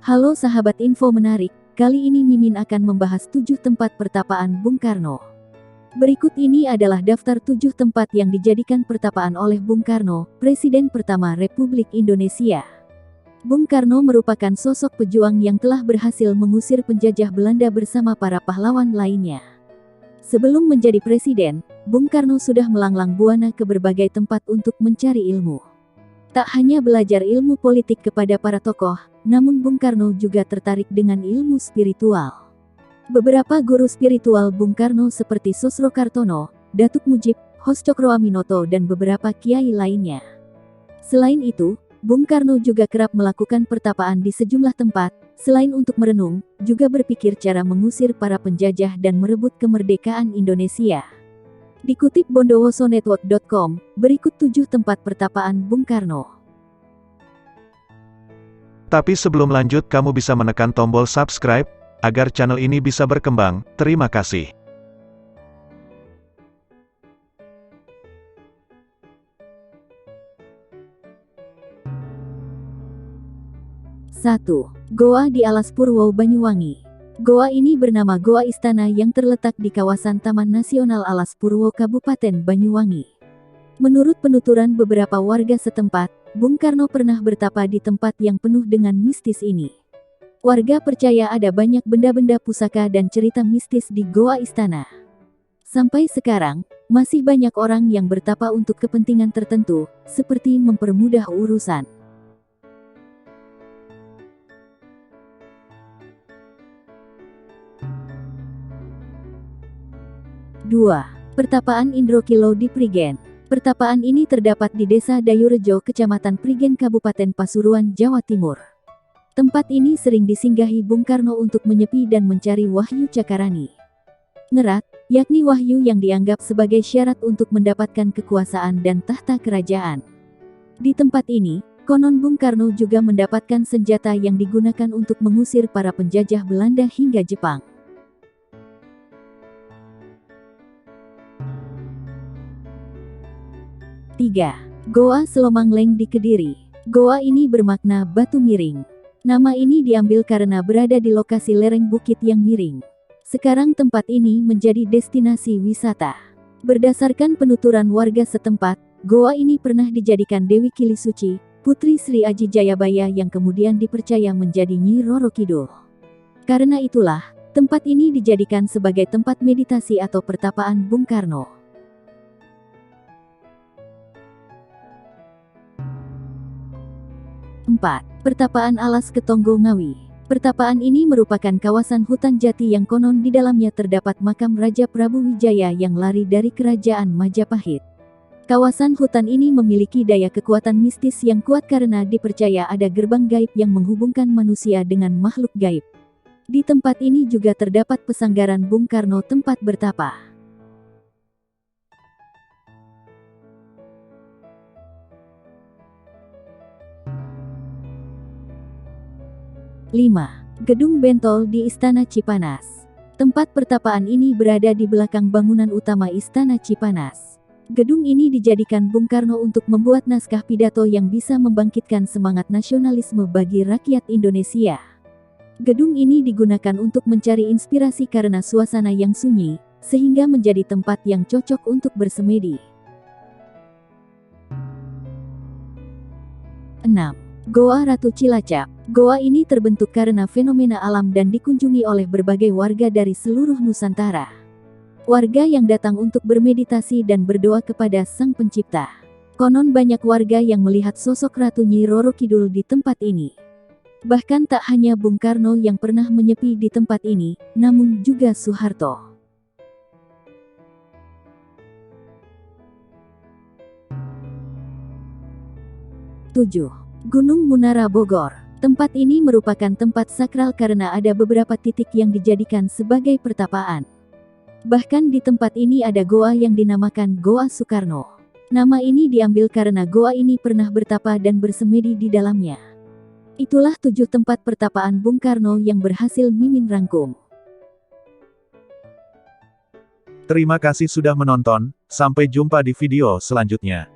Halo sahabat info menarik, kali ini Mimin akan membahas 7 tempat pertapaan Bung Karno. Berikut ini adalah daftar 7 tempat yang dijadikan pertapaan oleh Bung Karno, Presiden pertama Republik Indonesia. Bung Karno merupakan sosok pejuang yang telah berhasil mengusir penjajah Belanda bersama para pahlawan lainnya. Sebelum menjadi presiden, Bung Karno sudah melanglang buana ke berbagai tempat untuk mencari ilmu. Tak hanya belajar ilmu politik kepada para tokoh, namun Bung Karno juga tertarik dengan ilmu spiritual. Beberapa guru spiritual Bung Karno seperti Sosro Kartono, Datuk Mujib, Hos Cokroaminoto dan beberapa kiai lainnya. Selain itu, Bung Karno juga kerap melakukan pertapaan di sejumlah tempat, selain untuk merenung, juga berpikir cara mengusir para penjajah dan merebut kemerdekaan Indonesia. Dikutip bondowosonetwork.com, berikut 7 tempat pertapaan Bung Karno. Tapi sebelum lanjut kamu bisa menekan tombol subscribe, agar channel ini bisa berkembang, terima kasih. Satu, Goa di Alas Purwo, Banyuwangi. Goa ini bernama Goa Istana yang terletak di kawasan Taman Nasional Alas Purwo, Kabupaten Banyuwangi. Menurut penuturan beberapa warga setempat, Bung Karno pernah bertapa di tempat yang penuh dengan mistis ini. Warga percaya ada banyak benda-benda pusaka dan cerita mistis di Goa Istana. Sampai sekarang, masih banyak orang yang bertapa untuk kepentingan tertentu, seperti mempermudah urusan. 2. Pertapaan Indrokilo di Prigen. Pertapaan ini terdapat di Desa Dayurejo, Kecamatan Prigen, Kabupaten Pasuruan, Jawa Timur. Tempat ini sering disinggahi Bung Karno untuk menyepi dan mencari wahyu cakarani. Ngerat, yakni wahyu yang dianggap sebagai syarat untuk mendapatkan kekuasaan dan tahta kerajaan. Di tempat ini, konon Bung Karno juga mendapatkan senjata yang digunakan untuk mengusir para penjajah Belanda hingga Jepang. 3. Goa Selomangleng di Kediri. Goa ini bermakna batu miring. Nama ini diambil karena berada di lokasi lereng bukit yang miring. Sekarang tempat ini menjadi destinasi wisata. Berdasarkan penuturan warga setempat, goa ini pernah dijadikan Dewi Kili Suci, Putri Sri Aji Jayabaya yang kemudian dipercaya menjadi Nyi Roro Kidul. Karena itulah, tempat ini dijadikan sebagai tempat meditasi atau pertapaan Bung Karno. 4. Pertapaan Alas Ketonggo Ngawi. Pertapaan ini merupakan kawasan hutan jati yang konon di dalamnya terdapat makam Raja Prabu Wijaya yang lari dari kerajaan Majapahit. Kawasan hutan ini memiliki daya kekuatan mistis yang kuat karena dipercaya ada gerbang gaib yang menghubungkan manusia dengan makhluk gaib. Di tempat ini juga terdapat pesanggaran Bung Karno tempat bertapa. 5. Gedung Bentol di Istana Cipanas. Tempat pertapaan ini berada di belakang bangunan utama Istana Cipanas. Gedung ini dijadikan Bung Karno untuk membuat naskah pidato yang bisa membangkitkan semangat nasionalisme bagi rakyat Indonesia. Gedung ini digunakan untuk mencari inspirasi karena suasana yang sunyi, sehingga menjadi tempat yang cocok untuk bersemedi. 6. Goa Ratu Cilacap. Goa ini terbentuk karena fenomena alam dan dikunjungi oleh berbagai warga dari seluruh Nusantara. Warga yang datang untuk bermeditasi dan berdoa kepada Sang Pencipta. Konon banyak warga yang melihat sosok Ratu Nyi Roro Kidul di tempat ini. Bahkan tak hanya Bung Karno yang pernah menyepi di tempat ini, namun juga Soeharto. 7. Gunung Munara Bogor. Tempat ini merupakan tempat sakral karena ada beberapa titik yang dijadikan sebagai pertapaan. Bahkan di tempat ini ada goa yang dinamakan Goa Soekarno. Nama ini diambil karena goa ini pernah bertapa dan bersemedi di dalamnya. Itulah 7 tempat pertapaan Bung Karno yang berhasil Mimin rangkum. Terima kasih sudah menonton, sampai jumpa di video selanjutnya.